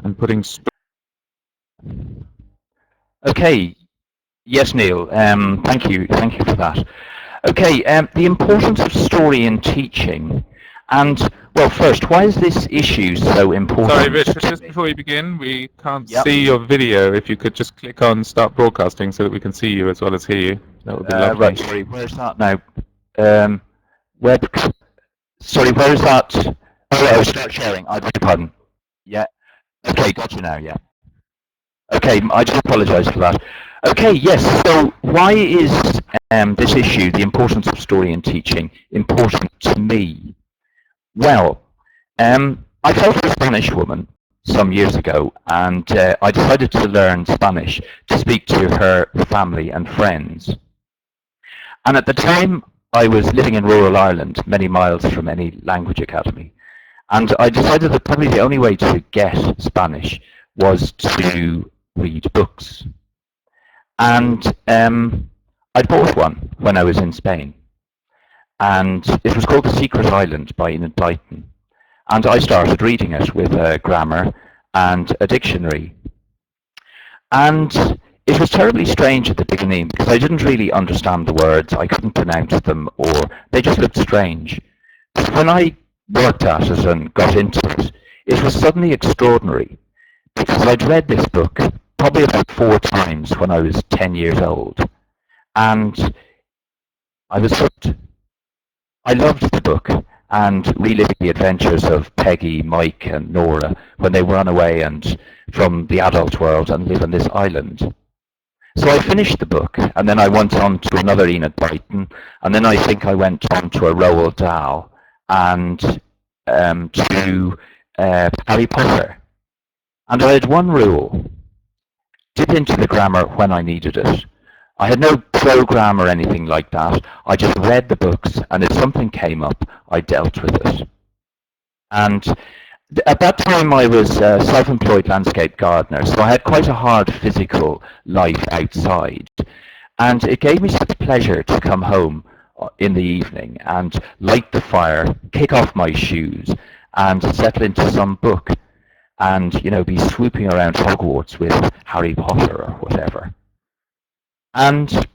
and putting. Okay. Yes, Neil. Thank you for that. Okay. The importance of story in teaching, and well, first, why is this issue so important? Sorry, Richard. Just before we begin, we can't Yep. see your video. If you could just click on Start Broadcasting so that we can see you as well as hear you, that would be lovely. Right. Sorry. Where's that now? Sorry. Where is that? Oh, start sharing. I beg your pardon. Yeah. Okay. Got you now. Yeah. Okay. I just apologise for that. Okay. Yes. So why is this issue, the importance of story in teaching, important to me? Well, I fell for a Spanish woman some years ago, and I decided to learn Spanish to speak to her family and friends. And at the time, I was living in rural Ireland, many miles from any language academy. And I decided that probably the only way to get Spanish was to read books. And I bought one when I was in Spain. And it was called The Secret Island by Enid Blyton. And I started reading it with a grammar and a dictionary. And it was terribly strange at the beginning because I didn't really understand the words, I couldn't pronounce them, or they just looked strange. But when I worked at it and got into it, it was suddenly extraordinary because I'd read this book probably about 4 times when I was 10 years old. And I was hooked. I loved the book and reliving the adventures of Peggy, Mike and Nora when they run away and from the adult world and live on this island. So I finished the book, and then I went on to another Enid Blyton, and then I think I went on to a Roald Dahl and to Harry Potter. And I had one rule: dip into the grammar when I needed it. I had no program or anything like that. I just read the books, and if something came up, I dealt with it. And at that time, I was a self-employed landscape gardener, so I had quite a hard physical life outside. And it gave me such pleasure to come home in the evening and light the fire, kick off my shoes, and settle into some book and, you know, be swooping around Hogwarts with Harry Potter or whatever. And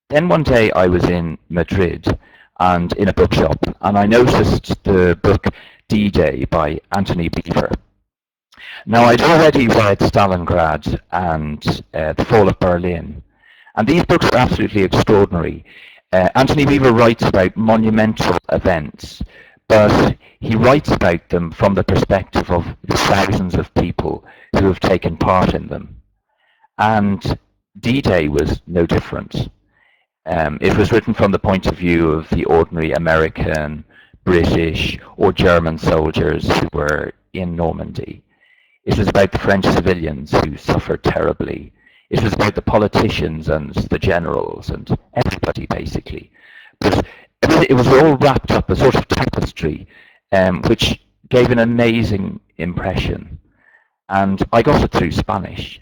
then one day I was in Madrid and in a bookshop, and I noticed the book D-Day by Anthony Beevor. Now, I'd already read Stalingrad and The Fall of Berlin, and these books are absolutely extraordinary. Anthony Beevor writes about monumental events, but he writes about them from the perspective of the thousands of people who have taken part in them. And D-Day was no different. It was written from the point of view of the ordinary American, British, or German soldiers who were in Normandy. It was about the French civilians who suffered terribly. It was about the politicians and the generals and everybody, basically. But it was all wrapped up, a sort of tapestry, which gave an amazing impression. And I got it through Spanish.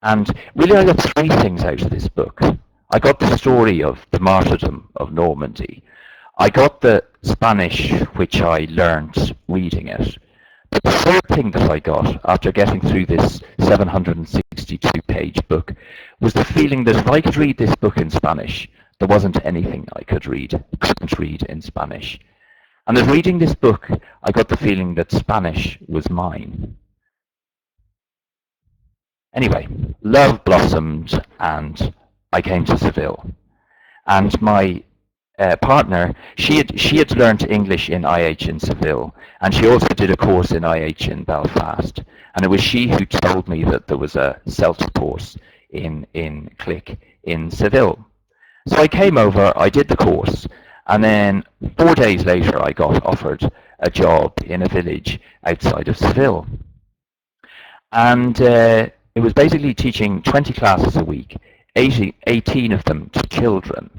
And really I got 3 things out of this book. I got the story of the martyrdom of Normandy. I got the Spanish, which I learnt reading it. But the third thing that I got after getting through this 762-page book was the feeling that if I could read this book in Spanish, there wasn't anything I couldn't read in Spanish. And as reading this book, I got the feeling that Spanish was mine. Anyway, love blossomed and I came to Seville. And my partner, she had learned English in IH in Seville, and she also did a course in IH in Belfast. And it was she who told me that there was a CELTA course in Click in Seville. So I came over, I did the course, and then 4 days later I got offered a job in a village outside of Seville. And it was basically teaching 20 classes a week, 18 of them to children.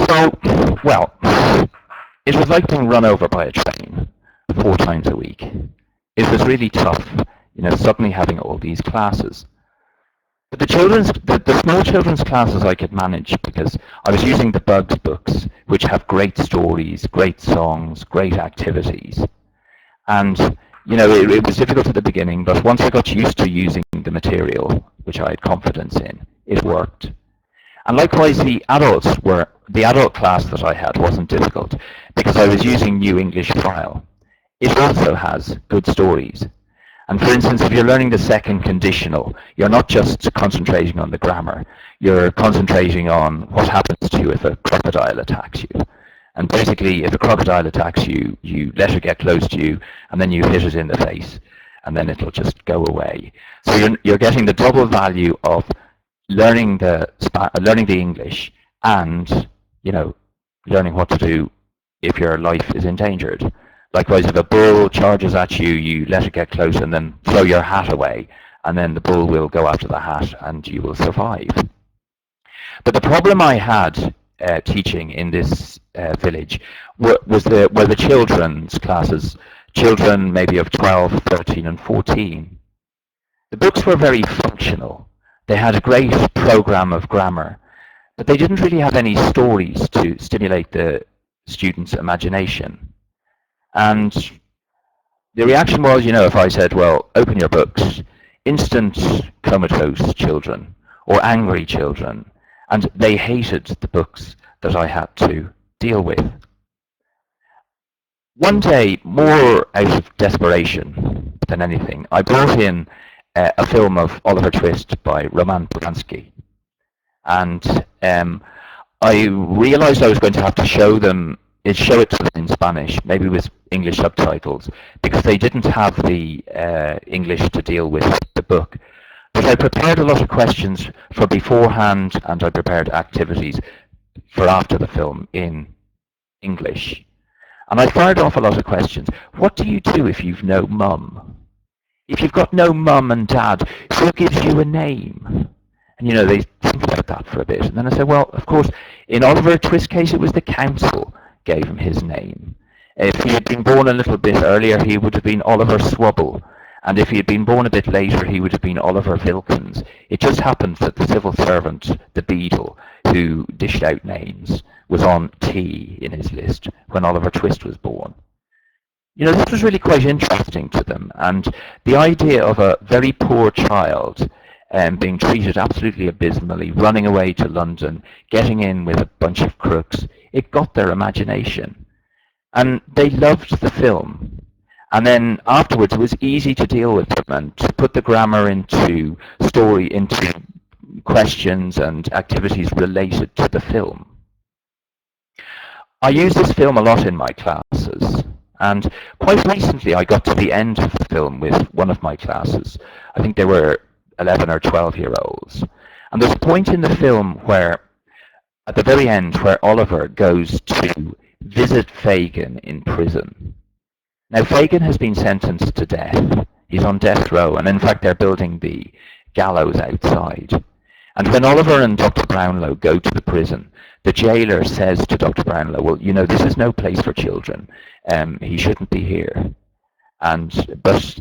So, well, it was like being run over by a train 4 times a week. It was really tough, you know, suddenly having all these classes. But the small children's classes I could manage because I was using the Bugs books, which have great stories, great songs, great activities. And it was difficult at the beginning, but once I got used to using the material, which I had confidence in, it worked. And likewise, the adult class that I had wasn't difficult because I was using New English File. It also has good stories. And for instance, if you're learning the second conditional, you're not just concentrating on the grammar, you're concentrating on what happens to you if a crocodile attacks you. And basically, if a crocodile attacks you, you let it get close to you, and then you hit it in the face, and then it'll just go away. So you're getting the double value of learning the English and learning what to do if your life is endangered. Likewise, if a bull charges at you, you let it get close and then throw your hat away, and then the bull will go after the hat and you will survive. But the problem I had teaching in this village were the children's classes, children maybe of 12, 13 and 14. The books were very functional. They had a great program of grammar, but they didn't really have any stories to stimulate the students' imagination. And the reaction was, if I said, well, open your books, instant comatose children or angry children, and they hated the books that I had to deal with. One day, more out of desperation than anything, I brought in a film of Oliver Twist by Roman Polanski. And I realized I was going to have to show it to them in Spanish, maybe with English subtitles, because they didn't have the English to deal with the book. But I prepared a lot of questions for beforehand, and I prepared activities for after the film in English. And I fired off a lot of questions. What do you do if you've no mum? If you've got no mum and dad, who gives you a name? And they think about that for a bit. And then I said, well, of course, in Oliver Twist's case, it was the council gave him his name. If he had been born a little bit earlier, he would have been Oliver Swubble. And if he had been born a bit later, he would have been Oliver Vilkins. It just happened that the civil servant, the beadle, who dished out names, was on T in his list when Oliver Twist was born. This was really quite interesting to them. And the idea of a very poor child being treated absolutely abysmally, running away to London, getting in with a bunch of crooks, it got their imagination. And they loved the film. And then afterwards, it was easy to deal with them and to put the grammar into questions and activities related to the film. I use this film a lot in my classes. And quite recently, I got to the end of the film with one of my classes. I think they were 11 or 12-year-olds. And there's a point in the film where, at the very end, where Oliver goes to visit Fagin in prison. Now, Fagin has been sentenced to death. He's on death row, and in fact, they're building the gallows outside. And when Oliver and Dr. Brownlow go to the prison, the jailer says to Dr. Brownlow, well, this is no place for children. He shouldn't be here. But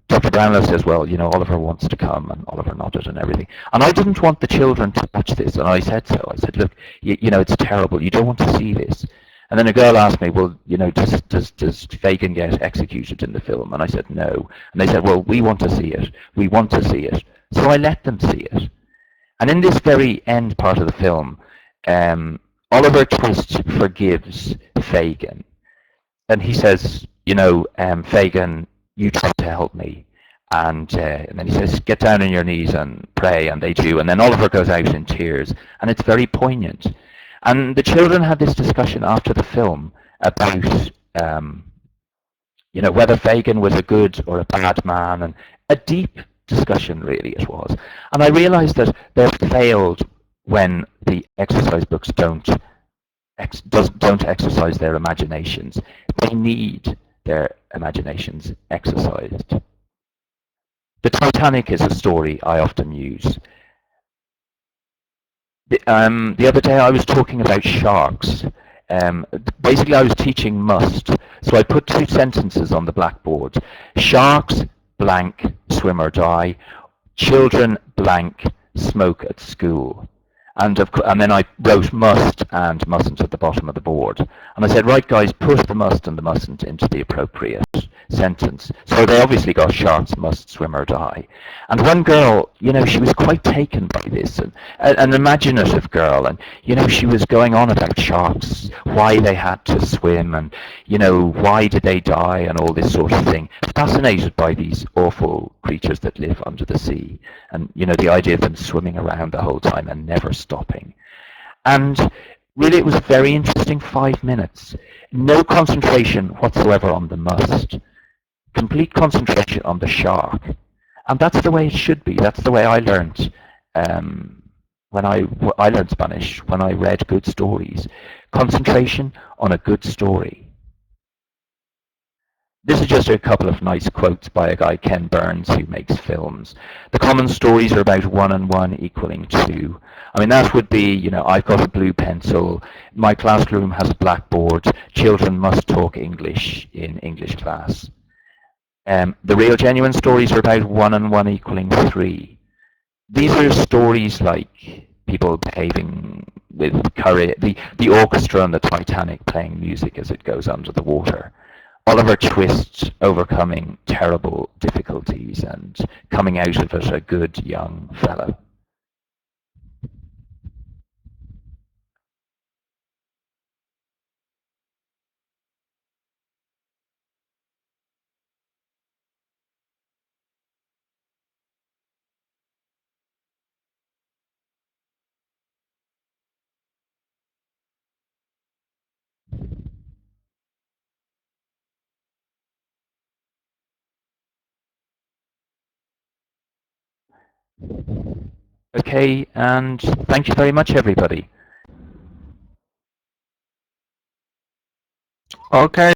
Dr. Brownlow says, well, Oliver wants to come, and Oliver nodded and everything. And I didn't want the children to watch this, and I said so. I said, look, it's terrible. You don't want to see this. And then a girl asked me, well, does Fagin get executed in the film? And I said, no. And they said, well, we want to see it. We want to see it. So I let them see it. And in this very end part of the film, Oliver Twist forgives Fagin. And he says, Fagin, you tried to help me. And then he says, get down on your knees and pray, and they do. And then Oliver goes out in tears, and it's very poignant. And the children had this discussion after the film about, whether Fagin was a good or a bad man, and a deep discussion, really, it was. And I realized that they're failed when the exercise books don't exercise their imaginations. They need their imaginations exercised. The Titanic is a story I often use. The other day I was talking about sharks. Basically I was teaching must. So I put two sentences on the blackboard. Sharks, blank, swim or die. Children, blank, smoke at school. And then I wrote must and mustn't at the bottom of the board. And I said, right guys, put the must and the mustn't into the appropriate sentence. So they obviously got sharks must swim or die. And one girl, she was quite taken by this, and an imaginative girl, and she was going on about sharks, why they had to swim, and why did they die, and all this sort of thing. Fascinated by these awful creatures that live under the sea, and the idea of them swimming around the whole time and never stopping. And really, it was a very interesting 5 minutes. No concentration whatsoever on the must. Complete concentration on the shark. And that's the way it should be. That's the way I learned when I learned Spanish, when I read good stories. Concentration on a good story. This is just a couple of nice quotes by a guy, Ken Burns, who makes films. The common stories are about 1 and 1 equaling 2. I mean, that would be, I've got a blue pencil, my classroom has a blackboard, children must talk English in English class. The real genuine stories are about 1 and 1 equaling 3. These are stories like people behaving with courage, the orchestra on the Titanic playing music as it goes under the water. Oliver Twist overcoming terrible difficulties and coming out of it a good young fellow. Okay, and thank you very much, everybody. Okay.